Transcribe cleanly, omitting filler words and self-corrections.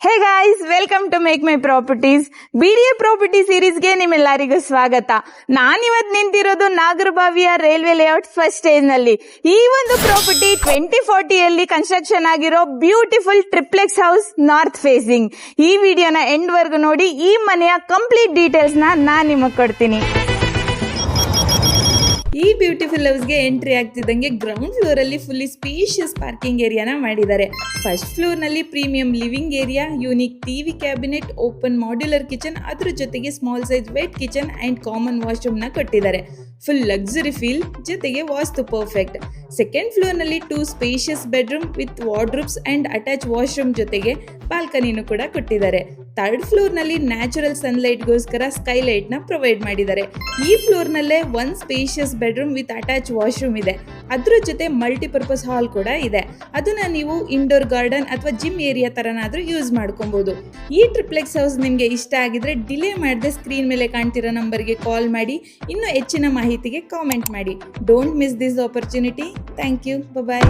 Hey guys, welcome to make my properties. BDA property ಸೀರೀಸ್ಗೆ ನಿಮ್ಮೆಲ್ಲರಿಗೂ ಸ್ವಾಗತ. ನಾನಿವತ್ತು ನಿಂತಿರೋದು ನಾಗರಬಾವಿಯ ರೈಲ್ವೆ ಲೇಔಟ್ ಫಸ್ಟ್ ಸ್ಟೇಜ್ ನಲ್ಲಿ. ಈ ಒಂದು ಪ್ರಾಪರ್ಟಿ 2040ಯಲ್ಲಿ ಕನ್ಸ್ಟ್ರಕ್ಷನ್ ಆಗಿರೋ beautiful triplex house north facing. ಈ ವಿಡಿಯೋನ ಎಂಡ್ ವರ್ಗು ನೋಡಿ. ಈ ಮನೆಯ ಕಂಪ್ಲೀಟ್ ಡೀಟೇಲ್ಸ್ ನಾನು ನಿಮಗೆ ಕೊಡ್ತೀನಿ. ಈ ಬ್ಯೂಟಿಫುಲ್ ಹೌಸ್ಗೆ ಎಂಟ್ರಿ ಆಗ್ತಿದ್ದಂಗೆ ಗ್ರೌಂಡ್ ಫ್ಲೋರ್ ಅಲ್ಲಿ ಫುಲ್ಲಿ ಸ್ಪೇಷಿಯಸ್ ಪಾರ್ಕಿಂಗ್ ಏರಿಯಾನ ಮಾಡಿದ್ದಾರೆ. ಫಸ್ಟ್ ಫ್ಲೋರ್ ನಲ್ಲಿ premium living area, unique TV cabinet, open modular kitchen, ಅದ್ರ ಜೊತೆಗೆ small size wet kitchen and common washroom ನ ಕೊಟ್ಟಿದ್ದಾರೆ. ಫುಲ್ ಲಕ್ಸುರಿ ಫೀಲ್ ಜೊತೆಗೆ ವಾಸ್ತು ಪರ್ಫೆಕ್ಟ್. ಸೆಕೆಂಡ್ ಫ್ಲೋರ್ ನಲ್ಲಿ 2 spacious bedroom with wardrobes and attach washroom ಜೊತೆಗೆ ಬಾಲ್ಕನಿನೂ ಕೂಡ ಕೊಟ್ಟಿದ್ದಾರೆ. ಥರ್ಡ್ ಫ್ಲೋರ್ ನಲ್ಲಿ ನ್ಯಾಚುರಲ್ ಸನ್ಲೈಟ್ ಗೋಸ್ಕರ ಸ್ಕೈಲೈಟ್ ನ ಪ್ರೊವೈಡ್ ಮಾಡಿದ್ದಾರೆ. ಈ ಫ್ಲೋರ್ ನಲ್ಲೇ 1 spacious bedroom with attach washroom ಇದೆ. ಅದ್ರ ಜೊತೆ ಮಲ್ಟಿಪರ್ಪಸ್ ಹಾಲ್ ಕೂಡ ಇದೆ. ಅದನ್ನ ನೀವು ಇಂಡೋರ್ ಗಾರ್ಡನ್ ಅಥವಾ ಜಿಮ್ ಏರಿಯಾ ತರನಾದ್ರೂ ಯೂಸ್ ಮಾಡ್ಕೊಬಹುದು. ಈ ಟ್ರಿಪ್ಲೆಕ್ಸ್ ಹೌಸ್ ನಿಮ್ಗೆ ಇಷ್ಟ ಆಗಿದ್ರೆ ಡಿಲೇ ಮಾಡದೆ ಸ್ಕ್ರೀನ್ ಮೇಲೆ ಕಾಣ್ತಿರೋ ನಂಬರ್ಗೆ ಕಾಲ್ ಮಾಡಿ. ಇನ್ನು ಹೆಚ್ಚಿನ ಮಾಹಿತಿಗೆ ಕಾಮೆಂಟ್ ಮಾಡಿ. Don't miss this opportunity. Thank you. Bye.